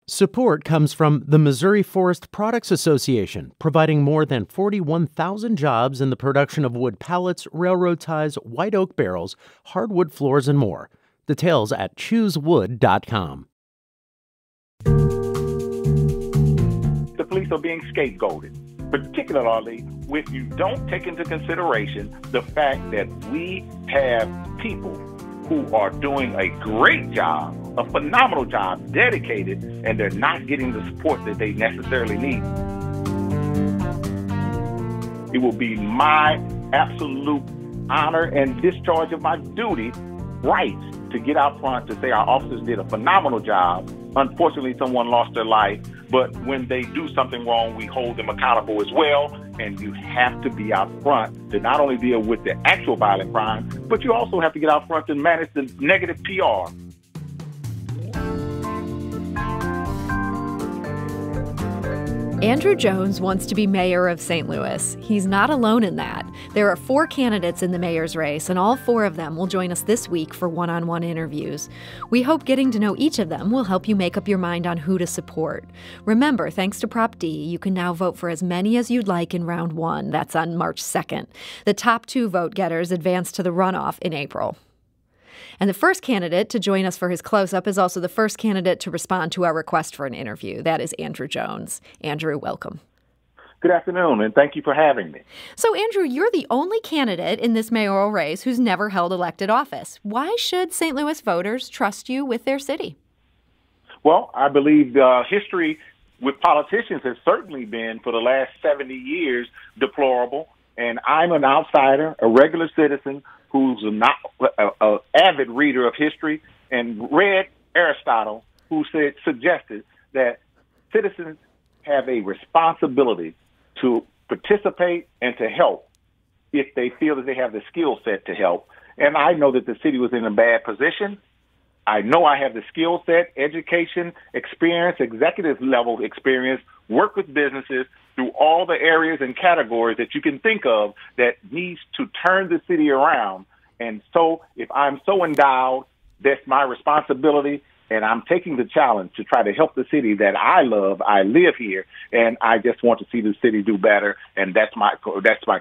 Support comes from the Missouri Forest Products Association, providing more than 41,000 jobs in the production of wood pallets, railroad ties, white oak barrels, hardwood floors, and more. Details at choosewood.com. The police are being scapegoated, particularly if you don't take into consideration the fact that we have people who are doing a great job, a phenomenal job, dedicated, and they're not getting the support that they necessarily need. It will be my absolute honor and discharge of my duty, right, to get out front to say our officers did a phenomenal job. Unfortunately, someone lost their life, but when they do something wrong, we hold them accountable as well. And you have to be out front to not only deal with the actual violent crime, but you also have to get out front and manage the negative PR. Andrew Jones wants to be mayor of St. Louis. He's not alone in that. There are 4 candidates in the mayor's race, and all 4 of them will join us this week for one-on-one interviews. We hope getting to know each of them will help you make up your mind on who to support. Remember, thanks to Prop D, you can now vote for as many as you'd like in round 1. That's on March 2nd. The top 2 vote-getters advance to the runoff in April. And the first candidate to join us for his close-up is also the first candidate to respond to our request for an interview. That is Andrew Jones. Andrew, welcome. Good afternoon, and thank you for having me. So, Andrew, you're the only candidate in this mayoral race who's never held elected office. Why should St. Louis voters trust you with their city? Well, I believe history with politicians has certainly been, for the last 70 years, deplorable. And I'm an outsider, a regular citizen, who's not an avid reader of history and read Aristotle, who suggested that citizens have a responsibility to participate and to help if they feel that they have the skill set to help. And I know that the city was in a bad position. I know I have the skill set, education, experience, executive level experience, work with businesses through all the areas and categories that you can think of that needs to turn the city around. And so if I'm so endowed, that's my responsibility, and I'm taking the challenge to try to help the city that I love. I live here, and I just want to see the city do better, and that's my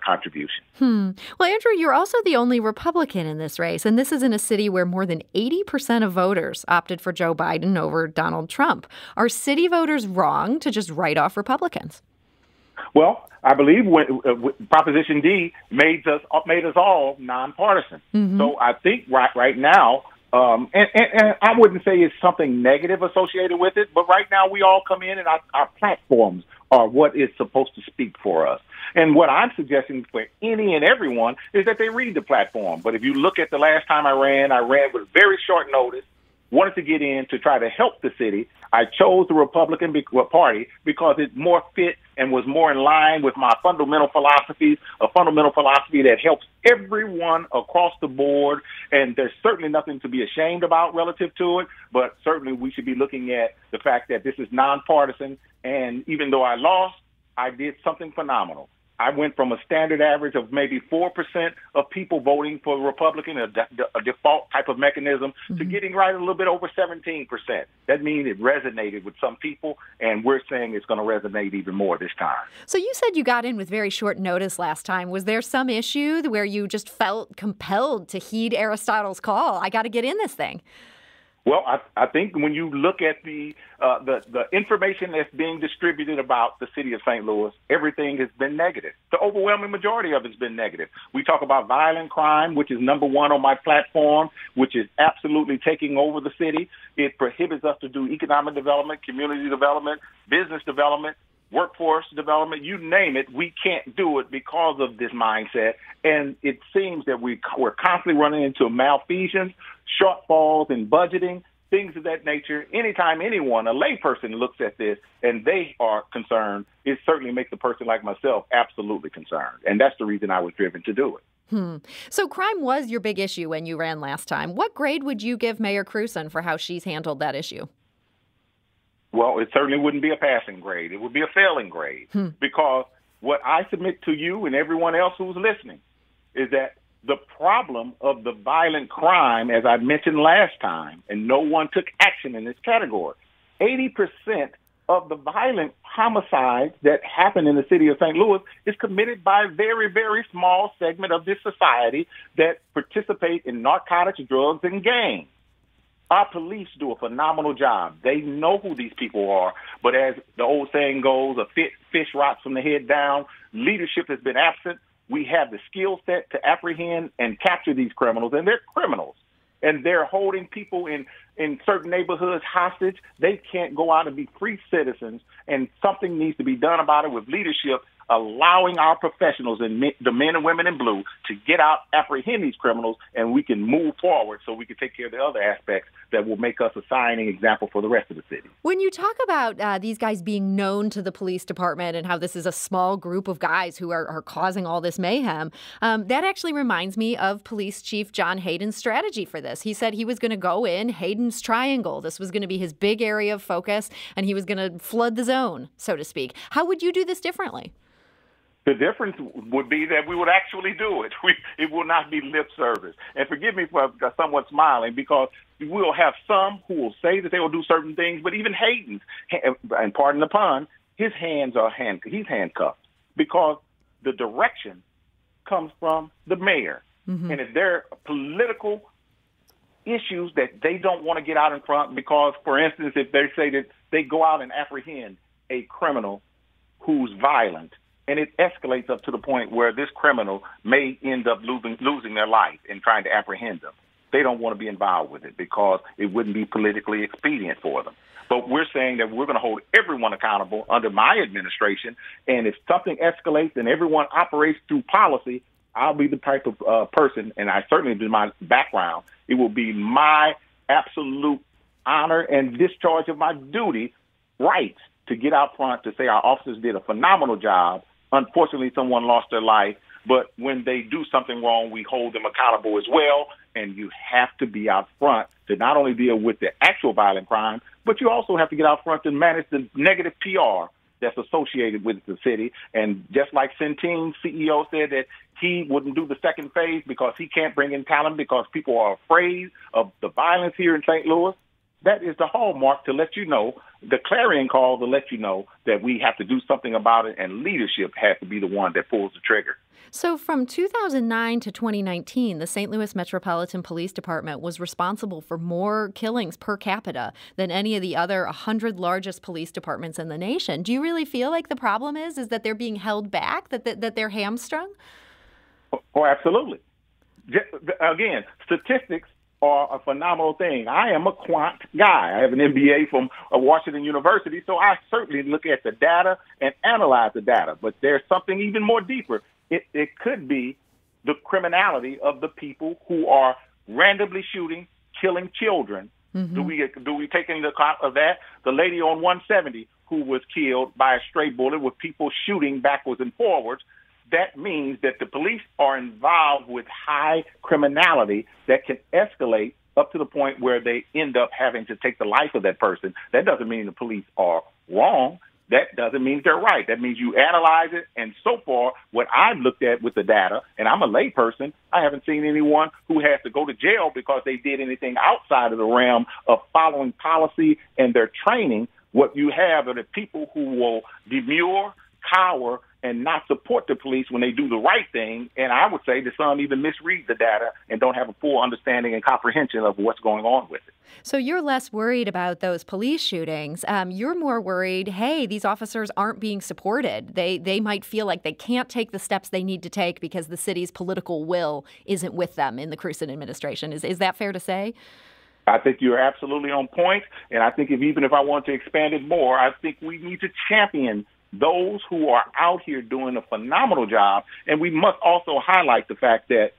contribution. Well, Andrew, you're also the only Republican in this race, and this is in a city where more than 80% of voters opted for Joe Biden over Donald Trump. Are city voters wrong to just write off Republicans? Well, I believe when Proposition D made us all nonpartisan. Mm-hmm. So I think right now, and I wouldn't say it's something negative associated with it, but right now we all come in and our platforms are what is supposed to speak for us. And what I'm suggesting for any and everyone is that they read the platform. But if you look at the last time I ran with very short notice, wanted to get in to try to help the city. I chose the Republican Party because it more fit and was more in line with my fundamental philosophies, a fundamental philosophy that helps everyone across the board. And there's certainly nothing to be ashamed about relative to it, but certainly we should be looking at the fact that this is nonpartisan. And even though I lost, I did something phenomenal. I went from a standard average of maybe 4% of people voting for Republican, a default type of mechanism, to getting right a little bit over 17%. That means it resonated with some people, and we're saying it's going to resonate even more this time. So you said you got in with very short notice last time. Was there some issue where you just felt compelled to heed Aristotle's call? I got to get in this thing. Well, I think when you look at the information that's being distributed about the city of St. Louis, everything has been negative. The overwhelming majority of it's been negative. We talk about violent crime, which is number 1 on my platform, which is absolutely taking over the city. It prohibits us to do economic development, community development, business development, workforce development, you name it. We can't do it because of this mindset. And it seems that we're constantly running into malfeasance, shortfalls in budgeting, things of that nature. Anytime anyone, a layperson, looks at this and they are concerned, it certainly makes a person like myself absolutely concerned. And that's the reason I was driven to do it. So crime was your big issue when you ran last time. What grade would you give Mayor Krewson for how she's handled that issue? Well, it certainly wouldn't be a passing grade. It would be a failing grade because what I submit to you and everyone else who's listening is that the problem of the violent crime, as I mentioned last time, and no one took action in this category, 80% of the violent homicides that happen in the city of St. Louis is committed by a very, very small segment of this society that participate in narcotics, drugs, and gangs. Our police do a phenomenal job. They know who these people are. But as the old saying goes, a fish rots from the head down. Leadership has been absent. We have the skill set to apprehend and capture these criminals, and they're criminals. And they're holding people in certain neighborhoods hostage. They can't go out and be free citizens, and something needs to be done about it with leadership, allowing our professionals and the men and women in blue to get out, apprehend these criminals, and we can move forward so we can take care of the other aspects that will make us a shining example for the rest of the city. When you talk about these guys being known to the police department and how this is a small group of guys who are causing all this mayhem, that actually reminds me of Police Chief John Hayden's strategy for this. He said he was going to go in Hayden's Triangle. This was going to be his big area of focus, and he was going to flood the zone, so to speak. How would you do this differently? The difference would be that we would actually do it. It will not be lip service. And forgive me for somewhat smiling, because we'll have some who will say that they will do certain things, but even Hayden, and pardon the pun, he's handcuffed because the direction comes from the mayor. Mm-hmm. And if there are political issues that they don't want to get out in front, because, for instance, if they say that they go out and apprehend a criminal who's violent, and it escalates up to the point where this criminal may end up losing their life in trying to apprehend them. They don't want to be involved with it because it wouldn't be politically expedient for them. But we're saying that we're going to hold everyone accountable under my administration, and if something escalates and everyone operates through policy, I'll be the type of person, and I certainly do my background, it will be my absolute honor and discharge of my duty, right, to get out front to say our officers did a phenomenal job. Unfortunately, someone lost their life, but when they do something wrong, we hold them accountable as well. And you have to be out front to not only deal with the actual violent crime, but you also have to get out front and manage the negative PR that's associated with the city. And just like Centene's CEO said that he wouldn't do the second phase because he can't bring in talent because people are afraid of the violence here in St. Louis, that is the hallmark to let you know, the clarion call to let you know that we have to do something about it, and leadership has to be the one that pulls the trigger. So from 2009 to 2019, the St. Louis Metropolitan Police Department was responsible for more killings per capita than any of the other 100 largest police departments in the nation. Do you really feel like the problem is that they're being held back, that they're hamstrung? Oh, absolutely. Again, statistics are a phenomenal thing. I am a quant guy. I have an MBA from Washington University, so I certainly look at the data and analyze the data. But there's something even more deeper. It could be the criminality of the people who are randomly shooting, killing children. Mm-hmm. Do we take into account of that? The lady on 170 who was killed by a stray bullet with people shooting backwards and forwards. That means that the police are involved with high criminality that can escalate up to the point where they end up having to take the life of that person. That doesn't mean the police are wrong. That doesn't mean they're right. That means you analyze it. And so far, what I've looked at with the data, and I'm a layperson, I haven't seen anyone who has to go to jail because they did anything outside of the realm of following policy and their training. What you have are the people who will demur, cower, and not support the police when they do the right thing. And I would say that some even misread the data and don't have a full understanding and comprehension of what's going on with it. So you're less worried about those police shootings. You're more worried, hey, these officers aren't being supported. They might feel like they can't take the steps they need to take because the city's political will isn't with them in the Krewson administration. Is that fair to say? I think you're absolutely on point. And I think even if I want to expand it more, I think we need to champion those who are out here doing a phenomenal job. And we must also highlight the fact that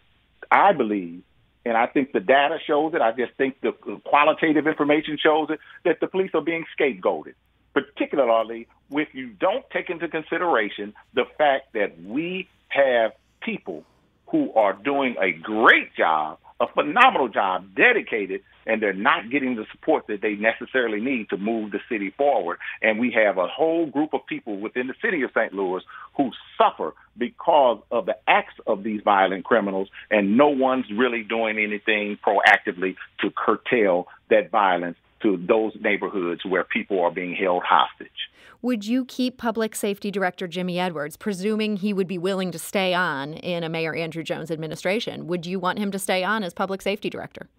I believe, and I think the data shows it, I just think the qualitative information shows it, that the police are being scapegoated, particularly if you don't take into consideration the fact that we have people who are doing a great job, a phenomenal job, dedicated, and they're not getting the support that they necessarily need to move the city forward. And we have a whole group of people within the city of St. Louis who suffer because of the acts of these violent criminals, and no one's really doing anything proactively to curtail that violence to those neighborhoods where people are being held hostage. Would you keep Public Safety Director Jimmy Edwards, presuming he would be willing to stay on in a Mayor Andrew Jones administration? Would you want him to stay on as Public Safety Director?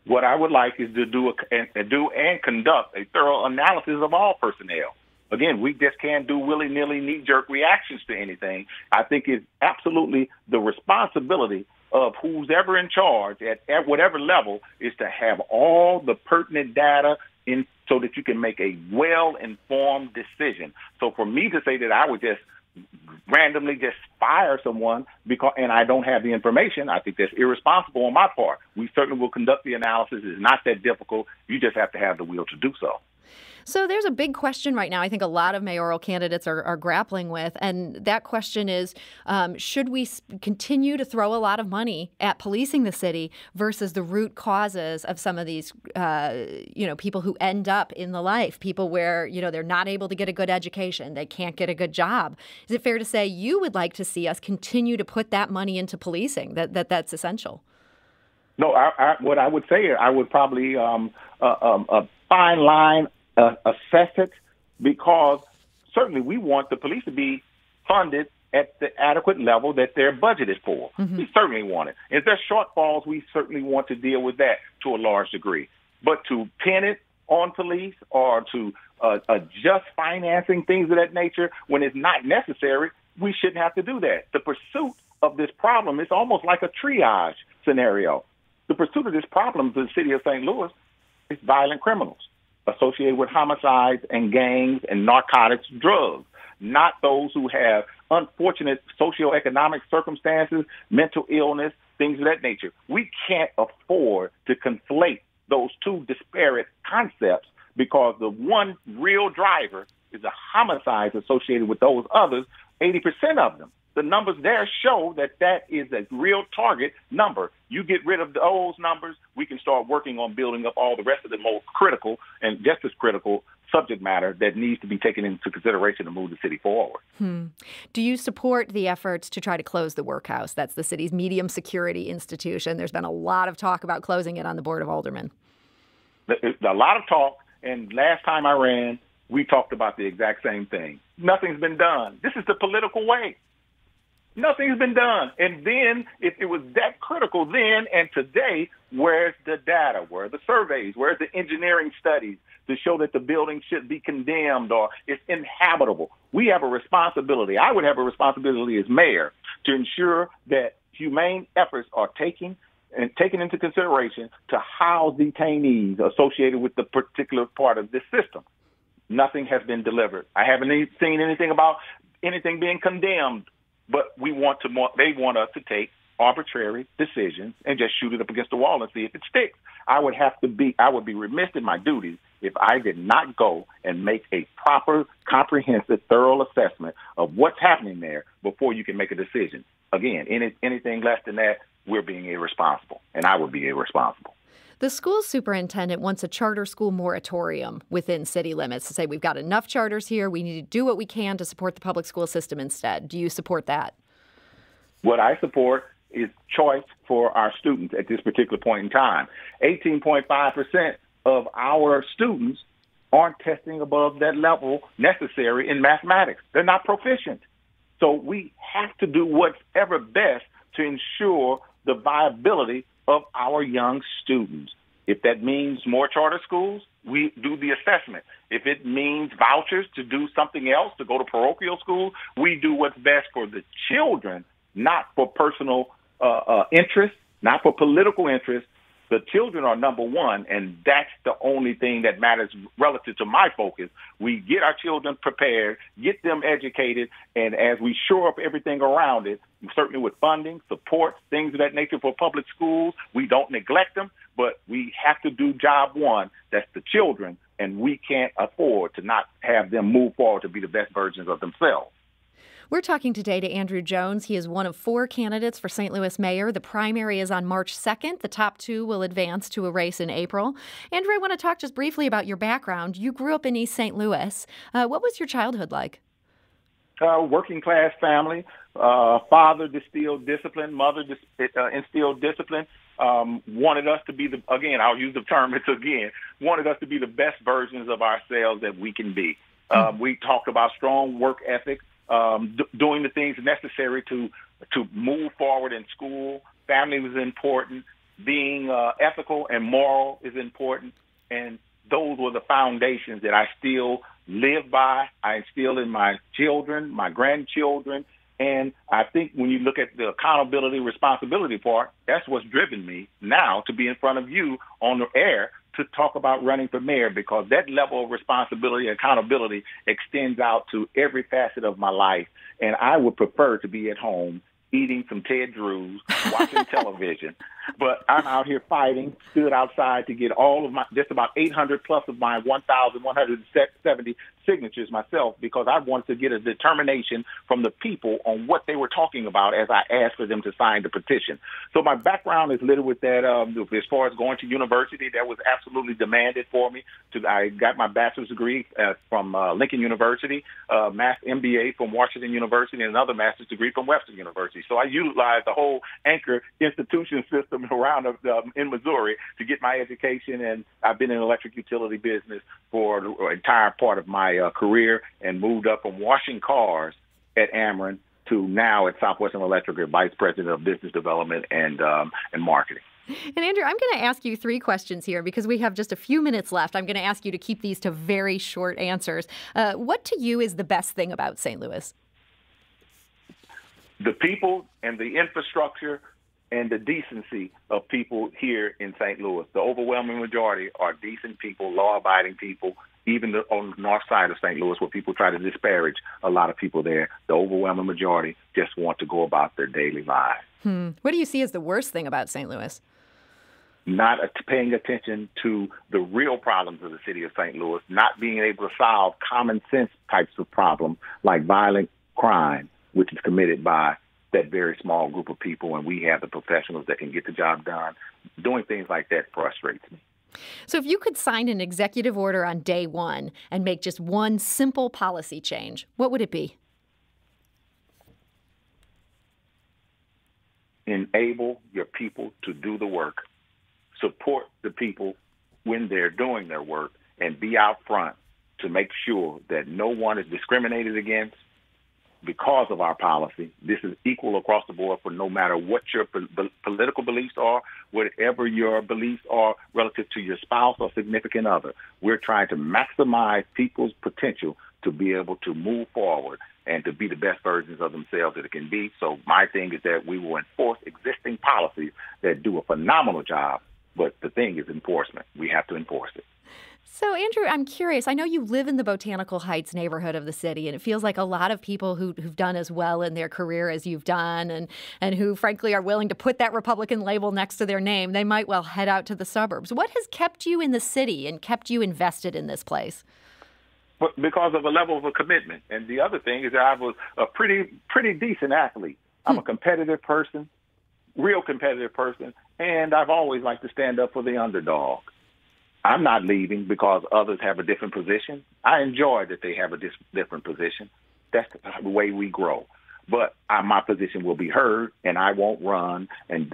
What I would like is to do and conduct a thorough analysis of all personnel. Again, we just can't do willy-nilly, knee-jerk reactions to anything. I think it's absolutely the responsibility of who's ever in charge at whatever level is to have all the pertinent data in so that you can make a well-informed decision. So for me to say that I would just randomly just fire someone and I don't have the information, I think that's irresponsible on my part. We certainly will conduct the analysis. It's not that difficult. You just have to have the will to do so. So there's a big question right now I think a lot of mayoral candidates are grappling with, and that question is, should we continue to throw a lot of money at policing the city versus the root causes of some of these, people who end up in the life, people where, they're not able to get a good education, they can't get a good job. Is it fair to say you would like to see us continue to put that money into policing, that's essential? No, what I would say, I would probably a fine line assess it, because certainly we want the police to be funded at the adequate level that they're budgeted for. Mm-hmm. We certainly want it. If there's shortfalls, we certainly want to deal with that to a large degree. But to pin it on police or to adjust financing, things of that nature, when it's not necessary, we shouldn't have to do that. The pursuit of this problem is almost like a triage scenario. The pursuit of this problem in the city of St. Louis is violent criminals associated with homicides and gangs and narcotics, drugs, not those who have unfortunate socioeconomic circumstances, mental illness, things of that nature. We can't afford to conflate those two disparate concepts, because the one real driver is the homicides associated with those others, 80% of them. The numbers there show that is a real target number. You get rid of those numbers, we can start working on building up all the rest of the most critical and just as critical subject matter that needs to be taken into consideration to move the city forward. Do you support the efforts to try to close the workhouse? That's the city's medium security institution. There's been a lot of talk about closing it on the Board of Aldermen. A lot of talk, and last time I ran, we talked about the exact same thing. Nothing's been done. This is the political way. Nothing's been done. And then, if it was that critical then and today, where's the data? Where are the surveys? Where's the engineering studies to show that the building should be condemned or it's inhabitable? We have a responsibility. I would have a responsibility as mayor to ensure that humane efforts are taken into consideration to house detainees associated with the particular part of this system. Nothing has been delivered. I haven't seen anything about anything being condemned. But they want us to take arbitrary decisions and just shoot it up against the wall and see if it sticks. I would be remiss in my duties if I did not go and make a proper, comprehensive, thorough assessment of what's happening there before you can make a decision. Again, anything less than that, we're being irresponsible, and I would be irresponsible. The school superintendent wants a charter school moratorium within city limits to say we've got enough charters here. We need to do what we can to support the public school system instead. Do you support that? What I support is choice for our students at this particular point in time. 18.5% of our students aren't testing above that level necessary in mathematics. They're not proficient. So we have to do whatever best to ensure the viability of our young students. If that means more charter schools, we do the assessment. If it means vouchers to do something else, to go to parochial schools, we do what's best for the children, not for personal interest, not for political interest. The children are number one, and that's the only thing that matters relative to my focus. We get our children prepared, get them educated, and as we shore up everything around it, certainly with funding, support, things of that nature for public schools, we don't neglect them, but we have to do job one, that's the children, and we can't afford to not have them move forward to be the best versions of themselves. We're talking today to Andrew Jones. He is one of 4 candidates for St. Louis mayor. The primary is on March 2nd. The top 2 will advance to a race in April. Andrew, I want to talk just briefly about your background. You grew up in East St. Louis. What was your childhood like? Working class family. Father distilled discipline. Mother instilled discipline. wanted us to be I'll use the term, wanted us to be the best versions of ourselves that we can be. We talked about strong work ethic, doing the things necessary to move forward in school. Family was important. Being ethical and moral is important. And those were the foundations that I still live by. I instill in my children, my grandchildren. And I think when you look at the accountability, responsibility part, that's what's driven me now to be in front of you on the air to talk about running for mayor, because that level of responsibility and accountability extends out to every facet of my life. And I would prefer to be at home eating some Ted Drews, watching television. But I'm out here fighting, stood outside to get all of just about 800 plus of my 1,170 signatures myself, because I wanted to get a determination from the people on what they were talking about as I asked for them to sign the petition. So my background is littered with that. As far as going to university, that was absolutely demanded for me. I got my bachelor's degree from Lincoln University, MBA from Washington University, and another master's degree from Western University. So I utilized the whole anchor institution system around in Missouri to get my education, and I've been in the electric utility business for the entire part of my career, and moved up from washing cars at Ameren to now at Southwestern Electric as Vice President of Business Development and Marketing. And Andrew, I'm going to ask you 3 questions here because we have just a few minutes left. I'm going to ask you to keep these to very short answers. What to you is the best thing about St. Louis? The people and the infrastructure and the decency of people here in St. Louis. The overwhelming majority are decent people, law-abiding people, even on the north side of St. Louis where people try to disparage a lot of people there. The overwhelming majority just want to go about their daily lives. What do you see as the worst thing about St. Louis? Not paying attention to the real problems of the city of St. Louis, not being able to solve common sense types of problems like violent crime, which is committed by that very small group of people, and we have the professionals that can get the job done. Doing things like that frustrates me. So if you could sign an executive order on day one and make just one simple policy change, what would it be? Enable your people to do the work. Support the people when they're doing their work, and be out front to make sure that no one is discriminated against because of our policy. This is equal across the board for no matter what your political beliefs are, whatever your beliefs are relative to your spouse or significant other. We're trying to maximize people's potential to be able to move forward and to be the best versions of themselves that it can be. So my thing is that we will enforce existing policies that do a phenomenal job, but the thing is enforcement. We have to enforce it. So, Andrew, I'm curious. I know you live in the Botanical Heights neighborhood of the city, and it feels like a lot of people who've done as well in their career as you've done and who, frankly, are willing to put that Republican label next to their name, they might well head out to the suburbs. What has kept you in the city and kept you invested in this place? But because of a level of a commitment. And the other thing is that I was a pretty decent athlete. I'm a competitive person, real competitive person, and I've always liked to stand up for the underdog. I'm not leaving because others have a different position. I enjoy that they have a different position. That's the way we grow. But my position will be heard, and I won't run and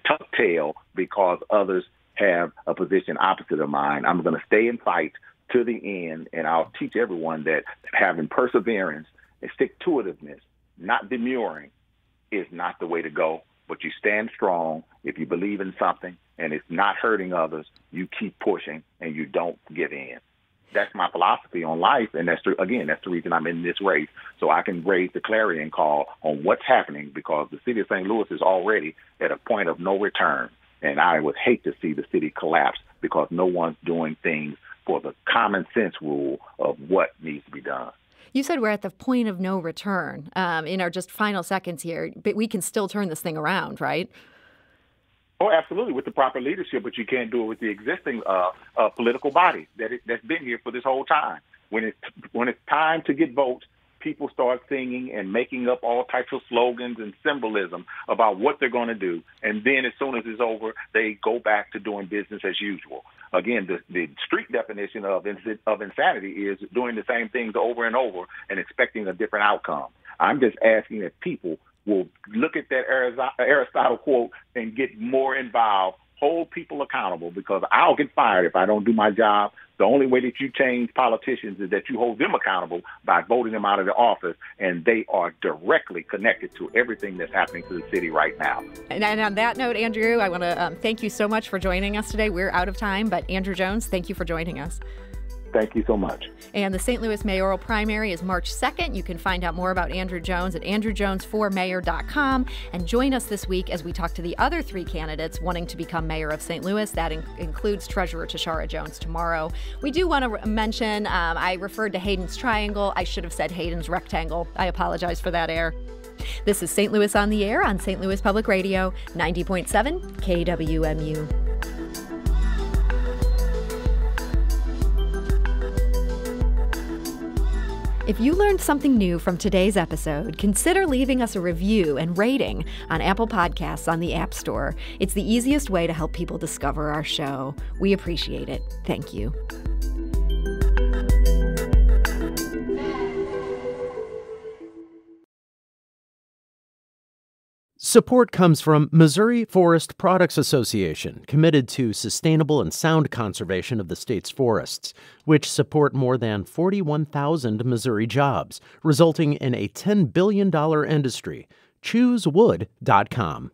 tuck tail because others have a position opposite of mine. I'm going to stay and fight to the end, and I'll teach everyone that having perseverance and stick-to-itiveness, not demurring, is not the way to go. But you stand strong. If you believe in something and it's not hurting others, you keep pushing and you don't give in. That's my philosophy on life, and that's the reason I'm in this race, so I can raise the clarion call on what's happening, because the city of St. Louis is already at a point of no return, and I would hate to see the city collapse because no one's doing things for the common sense rule of what needs to be done. You said we're at the point of no return in our just final seconds here, but we can still turn this thing around, right? Oh, absolutely, with the proper leadership, but you can't do it with the existing political body that's been here for this whole time. When it's time to get votes, people start singing and making up all types of slogans and symbolism about what they're going to do, and then as soon as it's over, they go back to doing business as usual. Again, the street definition of insanity is doing the same things over and over and expecting a different outcome. I'm just asking that people will look at that Aristotle quote and get more involved, hold people accountable, because I'll get fired if I don't do my job. The only way that you change politicians is that you hold them accountable by voting them out of the office, and they are directly connected to everything that's happening to the city right now. And on that note, Andrew, I want to thank you so much for joining us today. We're out of time, but Andrew Jones, thank you for joining us. Thank you so much. And the St. Louis mayoral primary is March 2nd. You can find out more about Andrew Jones at andrewjones4mayor.com. And join us this week as we talk to the other 3 candidates wanting to become mayor of St. Louis. That includes Treasurer Tashara Jones tomorrow. We do want to mention, I referred to Hayden's triangle. I should have said Hayden's rectangle. I apologize for that error. This is St. Louis on the Air on St. Louis Public Radio, 90.7 KWMU. If you learned something new from today's episode, consider leaving us a review and rating on Apple Podcasts on the App Store. It's the easiest way to help people discover our show. We appreciate it. Thank you. Support comes from Missouri Forest Products Association, committed to sustainable and sound conservation of the state's forests, which support more than 41,000 Missouri jobs, resulting in a $10 billion industry. ChooseWood.com.